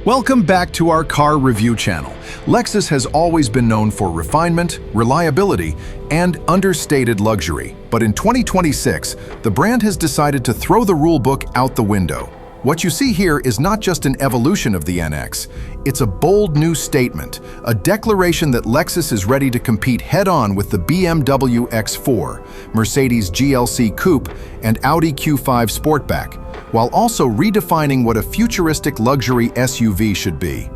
Welcome back to our car review channel. Lexus has always been known for refinement, reliability, and understated luxury. But in 2026, the brand has decided to throw the rule book out the window. What you see here is not just an evolution of the NX, it's a bold new statement, a declaration that Lexus is ready to compete head-on with the BMW X3, Mercedes GLC Coupe, and Audi Q5 Sportback, while also redefining what a futuristic luxury SUV should be.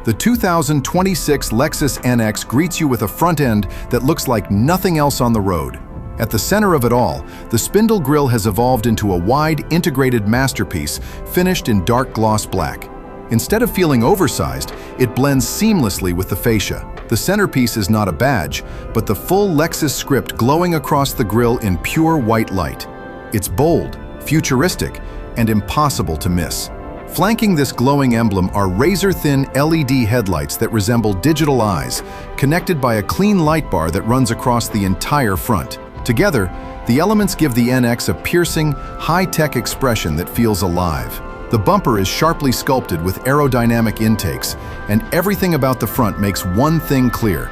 The 2026 Lexus NX greets you with a front end that looks like nothing else on the road. At the center of it all, the spindle grille has evolved into a wide, integrated masterpiece finished in dark gloss black. Instead of feeling oversized, it blends seamlessly with the fascia. The centerpiece is not a badge, but the full Lexus script glowing across the grille in pure white light. It's bold, futuristic, and impossible to miss. Flanking this glowing emblem are razor-thin LED headlights that resemble digital eyes, connected by a clean light bar that runs across the entire front. Together, the elements give the NX a piercing, high-tech expression that feels alive. The bumper is sharply sculpted with aerodynamic intakes, and everything about the front makes one thing clear.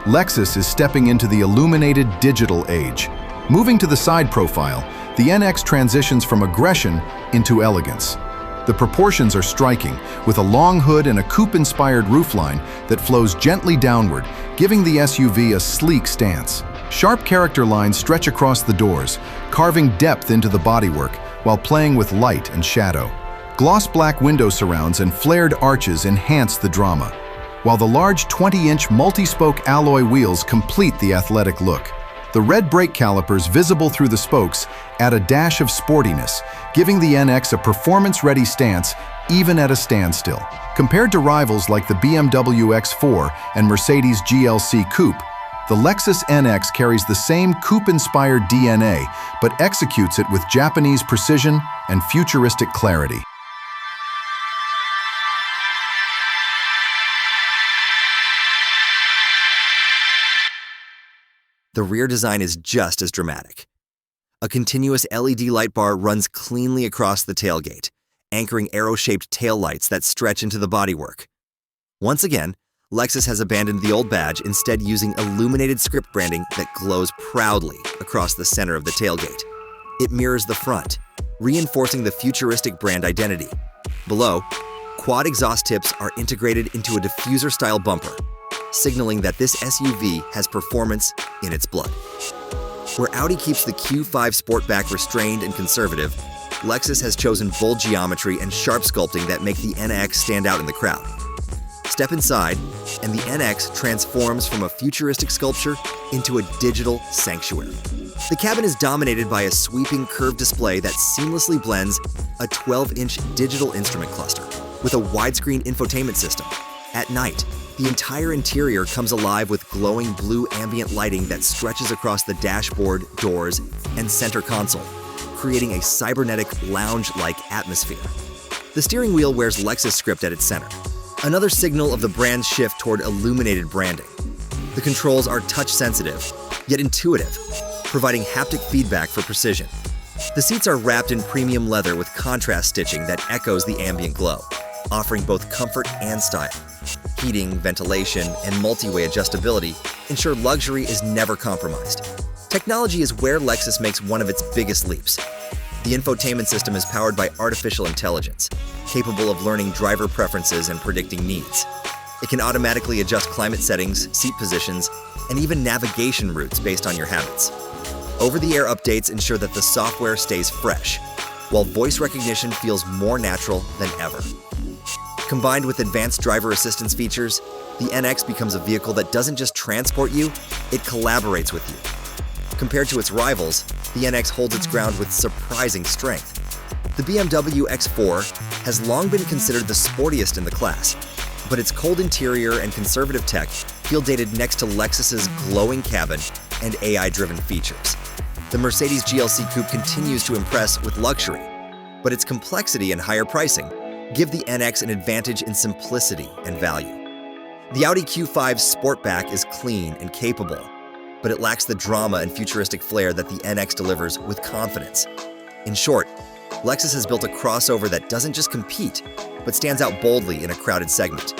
Lexus is stepping into the illuminated digital age. Moving to the side profile, the NX transitions from aggression into elegance. The proportions are striking, with a long hood and a coupe-inspired roofline that flows gently downward, giving the SUV a sleek stance. Sharp character lines stretch across the doors, carving depth into the bodywork while playing with light and shadow. Gloss black window surrounds and flared arches enhance the drama, while the large 20-inch multi-spoke alloy wheels complete the athletic look. The red brake calipers visible through the spokes add a dash of sportiness, giving the NX a performance-ready stance even at a standstill. Compared to rivals like the BMW X3 and Mercedes GLC Coupe, the Lexus NX carries the same coupe-inspired DNA, but executes it with Japanese precision and futuristic clarity. The rear design is just as dramatic. A continuous LED light bar runs cleanly across the tailgate, anchoring arrow-shaped taillights that stretch into the bodywork. Once again, Lexus has abandoned the old badge, instead using illuminated script branding that glows proudly across the center of the tailgate. It mirrors the front, reinforcing the futuristic brand identity. Below, quad exhaust tips are integrated into a diffuser-style bumper, signaling that this SUV has performance in its blood. Where Audi keeps the Q5 Sportback restrained and conservative, Lexus has chosen bold geometry and sharp sculpting that make the NX stand out in the crowd. Step inside, and the NX transforms from a futuristic sculpture into a digital sanctuary. The cabin is dominated by a sweeping curved display that seamlessly blends a 12-inch digital instrument cluster with a widescreen infotainment system. At night, the entire interior comes alive with glowing blue ambient lighting that stretches across the dashboard, doors, and center console, creating a cybernetic lounge-like atmosphere. The steering wheel wears Lexus script at its center, another signal of the brand's shift toward illuminated branding. The controls are touch-sensitive, yet intuitive, providing haptic feedback for precision. The seats are wrapped in premium leather with contrast stitching that echoes the ambient glow, offering both comfort and style. Heating, ventilation, and multi-way adjustability ensure luxury is never compromised. Technology is where Lexus makes one of its biggest leaps. The infotainment system is powered by artificial intelligence, capable of learning driver preferences and predicting needs. It can automatically adjust climate settings, seat positions, and even navigation routes based on your habits. Over-the-air updates ensure that the software stays fresh, while voice recognition feels more natural than ever. Combined with advanced driver assistance features, the NX becomes a vehicle that doesn't just transport you, it collaborates with you. Compared to its rivals, the NX holds its ground with surprising strength. The BMW X3 has long been considered the sportiest in the class, but its cold interior and conservative tech feel dated next to Lexus's glowing cabin and AI-driven features. The Mercedes GLC Coupe continues to impress with luxury, but its complexity and higher pricing give the NX an advantage in simplicity and value. The Audi Q5 Sportback is clean and capable, but it lacks the drama and futuristic flair that the NX delivers with confidence. In short, Lexus has built a crossover that doesn't just compete, but stands out boldly in a crowded segment.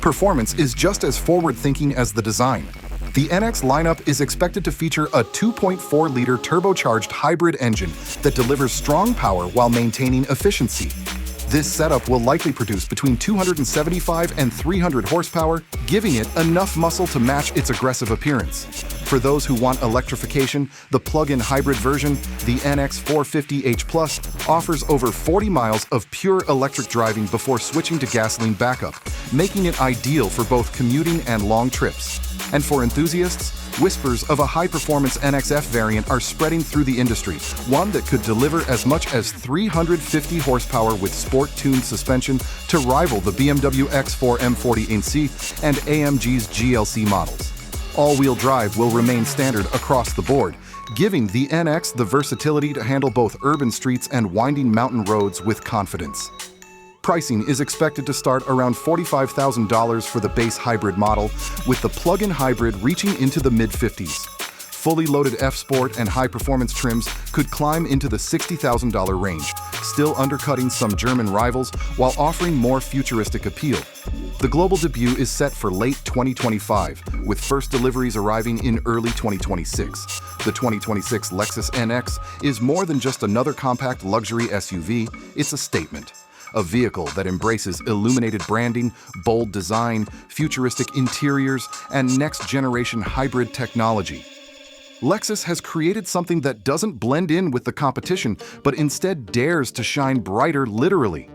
Performance is just as forward-thinking as the design. The NX lineup is expected to feature a 2.4-liter turbocharged hybrid engine that delivers strong power while maintaining efficiency. This setup will likely produce between 275 and 300 horsepower, giving it enough muscle to match its aggressive appearance. For those who want electrification, the plug-in hybrid version, the NX 450h Plus, offers over 40 miles of pure electric driving before switching to gasoline backup, making it ideal for both commuting and long trips. And for enthusiasts, whispers of a high-performance NXF variant are spreading through the industry, one that could deliver as much as 350 horsepower with sport-tuned suspension to rival the BMW X4 M40nc and AMG's GLC models. All-wheel drive will remain standard across the board, giving the NX the versatility to handle both urban streets and winding mountain roads with confidence. Pricing is expected to start around $45,000 for the base hybrid model, with the plug-in hybrid reaching into the mid-50s. Fully loaded F-Sport and high-performance trims could climb into the $60,000 range, still undercutting some German rivals while offering more futuristic appeal. The global debut is set for late 2025, with first deliveries arriving in early 2026. The 2026 Lexus NX is more than just another compact luxury SUV, it's a statement. A vehicle that embraces illuminated branding, bold design, futuristic interiors, and next-generation hybrid technology. Lexus has created something that doesn't blend in with the competition, but instead dares to shine brighter literally.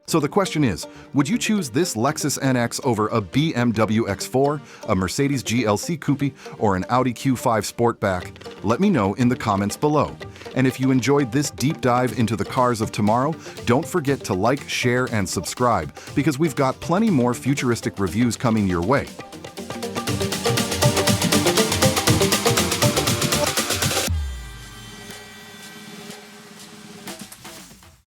So the question is, would you choose this Lexus NX over a BMW X4, a Mercedes GLC Coupe, or an Audi Q5 Sportback? Let me know in the comments below. And if you enjoyed this deep dive into the cars of tomorrow, don't forget to like, share, and subscribe, because we've got plenty more futuristic reviews coming your way.